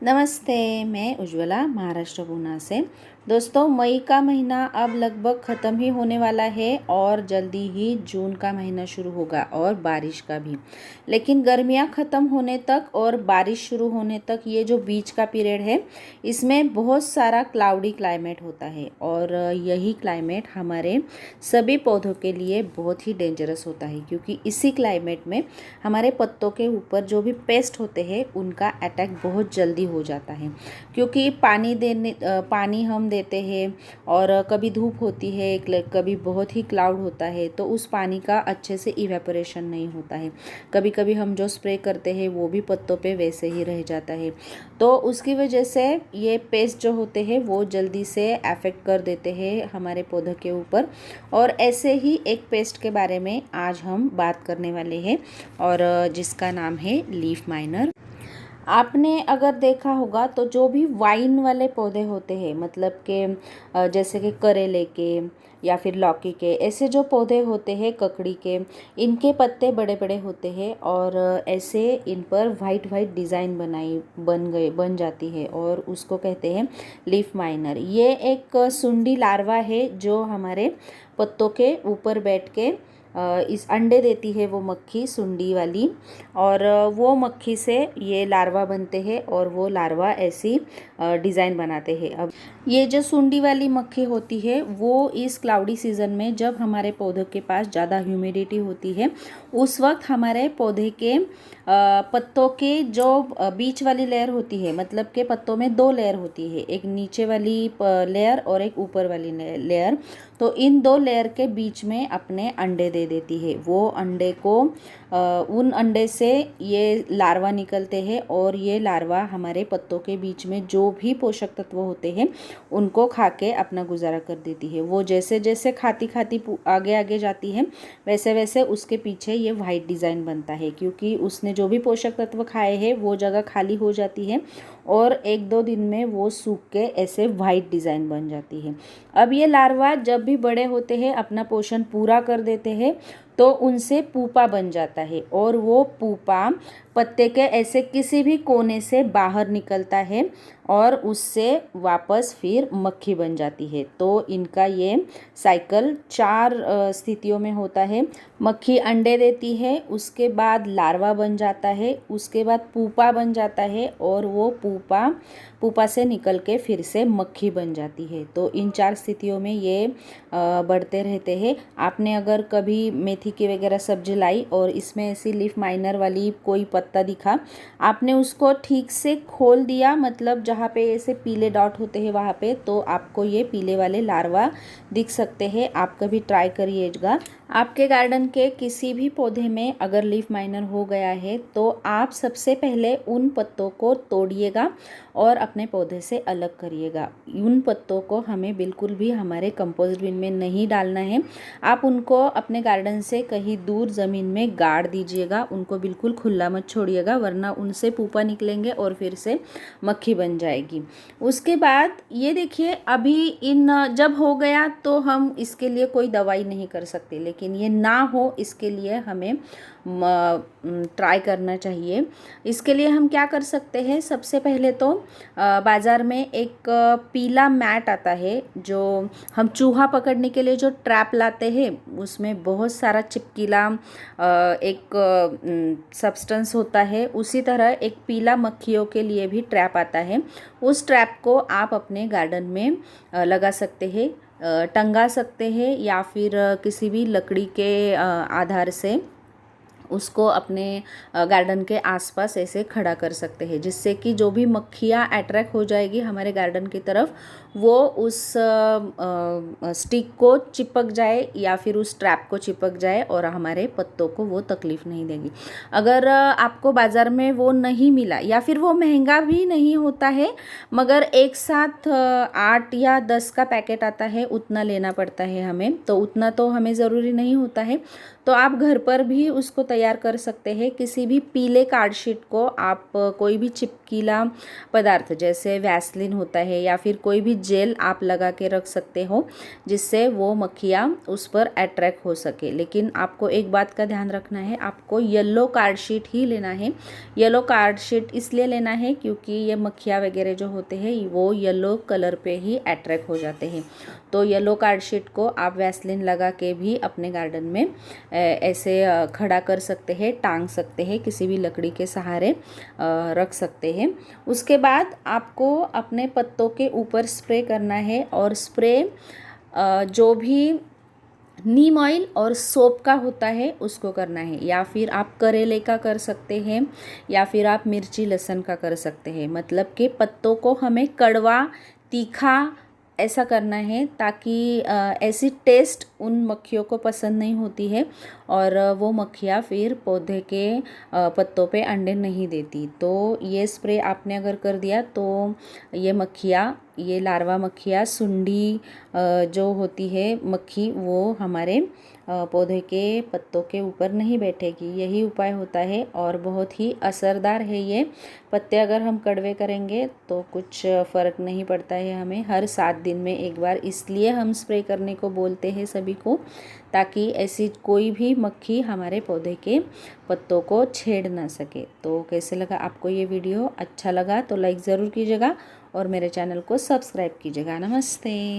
नमस्ते, मैं उज्ज्वला महाराष्ट्र पूना से। दोस्तों, मई का महीना अब लगभग ख़त्म ही होने वाला है और जल्दी ही जून का महीना शुरू होगा और बारिश का भी। लेकिन गर्मियां ख़त्म होने तक और बारिश शुरू होने तक ये जो बीच का पीरियड है, इसमें बहुत सारा क्लाउडी क्लाइमेट होता है और यही क्लाइमेट हमारे सभी पौधों के लिए बहुत ही डेंजरस होता है, क्योंकि इसी क्लाइमेट में हमारे पत्तों के ऊपर जो भी पेस्ट होते हैं उनका अटैक बहुत जल्दी हो जाता है। क्योंकि पानी हम देते हैं और कभी धूप होती है, कभी बहुत ही क्लाउड होता है, तो उस पानी का अच्छे से इवेपोरेशन नहीं होता है। कभी कभी हम जो स्प्रे करते हैं वो भी पत्तों पे वैसे ही रह जाता है, तो उसकी वजह से ये पेस्ट जो होते हैं वो जल्दी से अफेक्ट कर देते हैं हमारे पौधों के ऊपर। और ऐसे ही एक पेस्ट के बारे में आज हम बात करने वाले हैं और जिसका नाम है लीफ माइनर। आपने अगर देखा होगा तो जो भी वाइन वाले पौधे होते हैं, मतलब के जैसे कि करेले के या फिर लौकी के, ऐसे जो पौधे होते हैं ककड़ी के, इनके पत्ते बड़े बड़े होते हैं और ऐसे इन पर वाइट वाइट डिज़ाइन बन जाती है और उसको कहते हैं लीफ माइनर। ये एक सुंडी लार्वा है जो हमारे पत्तों के ऊपर बैठ के इस अंडे देती है, वो मक्खी सुंडी वाली। और वो मक्खी से ये लार्वा बनते हैं और वो लार्वा ऐसी डिज़ाइन बनाते हैं। अब ये जो सुंडी वाली मक्खी होती है वो इस क्लाउडी सीज़न में, जब हमारे पौधों के पास ज़्यादा ह्यूमिडिटी होती है, उस वक्त हमारे पौधे के पत्तों के जो बीच वाली लेयर होती है, मतलब के पत्तों में दो लेयर होती है, एक नीचे वाली लेयर और एक ऊपर वाली लेयर। तो इन दो लेयर के बीच में अपने अंडे दे देती है। वो अंडे को उन अंडे से ये लार्वा निकलते हैं और ये लार्वा हमारे पत्तों के बीच में जो भी पोषक तत्व होते हैं उनको खा के अपना गुजारा कर देती है। वो जैसे जैसे खाती खाती आगे आगे जाती है, वैसे वैसे उसके पीछे ये वाइट डिज़ाइन बनता है, क्योंकि उसने जो भी पोषक तत्व खाए हैं वो जगह खाली हो जाती है और एक दो दिन में वो सूख के ऐसे वाइट डिज़ाइन बन जाती है। अब ये लार्वा जब भी बड़े होते हैं, अपना पोषण पूरा कर देते हैं, तो उनसे पूपा बन जाता है और वो पूपा पत्ते के ऐसे किसी भी कोने से बाहर निकलता है और उससे वापस फिर मक्खी बन जाती है। तो इनका ये साइकिल 4 स्थितियों में होता है। मक्खी अंडे देती है, उसके बाद लार्वा बन जाता है, उसके बाद पूपा बन जाता है और वो पूपा से निकल के फिर से मक्खी बन जाती है। तो इन 4 स्थितियों में ये बढ़ते रहते हैं। आपने अगर कभी मेथी की वगैरह सब्जी लाई और इसमें ऐसी लीफ माइनर वाली कोई पत्ता दिखा, आपने उसको ठीक से खोल दिया, मतलब जहाँ पे ऐसे पीले डॉट होते हैं वहाँ पे, तो आपको ये पीले वाले लार्वा दिख सकते हैं। आप कभी ट्राई करिएगा। आपके गार्डन के किसी भी पौधे में अगर लीफ माइनर हो गया है तो आप सबसे पहले उन पत्तों को तोड़िएगा और अपने पौधे से अलग करिएगा। उन पत्तों को हमें बिल्कुल भी हमारे कंपोस्ट बिन में नहीं डालना है। आप उनको अपने गार्डन से कहीं दूर ज़मीन में गाड़ दीजिएगा, उनको बिल्कुल खुला मत छोड़िएगा, वरना उनसे पूपा निकलेंगे और फिर से मक्खी बन जाएगी। उसके बाद ये देखिए, अभी इन जब हो गया तो हम इसके लिए कोई दवाई नहीं कर सकते, लेकिन ये ना हो इसके लिए हमें ट्राई करना चाहिए। इसके लिए हम क्या कर सकते हैं, सबसे पहले तो बाज़ार में एक पीला मैट आता है, जो हम चूहा पकड़ने के लिए जो ट्रैप लाते हैं, उसमें बहुत सारा चिपकीला एक सब्सटेंस होता है। उसी तरह एक पीला मक्खियों के लिए भी ट्रैप आता है। उस ट्रैप को आप अपने गार्डन में लगा सकते हैं, टंगा सकते हैं, या फिर किसी भी लकड़ी के आधार से उसको अपने गार्डन के आसपास ऐसे खड़ा कर सकते हैं, जिससे कि जो भी मक्खियाँ अट्रैक्ट हो जाएगी हमारे गार्डन की तरफ, वो उस स्टिक को चिपक जाए या फिर उस ट्रैप को चिपक जाए और हमारे पत्तों को वो तकलीफ़ नहीं देगी। अगर आपको बाज़ार में वो नहीं मिला या फिर वो महंगा भी नहीं होता है, मगर एक साथ 8 या 10 का पैकेट आता है, उतना लेना पड़ता है हमें, तो उतना तो हमें ज़रूरी नहीं होता है, तो आप घर पर भी उसको तैयार कर सकते हैं। किसी भी पीले कार्डशीट को आप कोई भी चपकीला पदार्थ जैसे वैसलीन होता है या फिर कोई भी जेल आप लगा के रख सकते हो, जिससे वो मक्खियाँ उस पर अट्रैक्ट हो सके। लेकिन आपको एक बात का ध्यान रखना है, आपको येलो कार्ड शीट ही लेना है। येलो कार्ड शीट इसलिए लेना है क्योंकि ये मक्खियाँ वगैरह जो होते हैं वो येलो कलर पे ही अट्रैक्ट हो जाते हैं। तो येलो कार्ड शीट को आप वैसलीन लगा के भी अपने गार्डन में ऐसे खड़ा कर सकते हैं, टांग सकते हैं, किसी भी लकड़ी के सहारे रख सकते हैं। उसके बाद आपको अपने पत्तों के ऊपर स्प्रे करना है, और स्प्रे जो भी नीम ऑयल और सोप का होता है उसको करना है, या फिर आप करेले का कर सकते हैं, या फिर आप मिर्ची लहसुन का कर सकते हैं। मतलब कि पत्तों को हमें कड़वा, तीखा ऐसा करना है ताकि ऐसी टेस्ट उन मक्खियों को पसंद नहीं होती है, और वो मक्खियाँ फिर पौधे के पत्तों पे अंडे नहीं देती। तो ये स्प्रे आपने अगर कर दिया तो ये मक्खियाँ, ये लार्वा मक्खियाँ, सुंडी जो होती है मक्खी, वो हमारे पौधे के पत्तों के ऊपर नहीं बैठेगी। यही उपाय होता है और बहुत ही असरदार है ये। पत्ते अगर हम कड़वे करेंगे तो कुछ फ़र्क नहीं पड़ता है हमें, हर 7 दिन में एक बार। इसलिए हम स्प्रे करने को बोलते हैं सभी को, ताकि ऐसी कोई भी मक्खी हमारे पौधे के पत्तों को छेड़ ना सके। तो कैसे लगा आपको ये वीडियो? अच्छा लगा तो लाइक ज़रूर कीजिएगा और मेरे चैनल को सब्सक्राइब कीजिएगा। नमस्ते।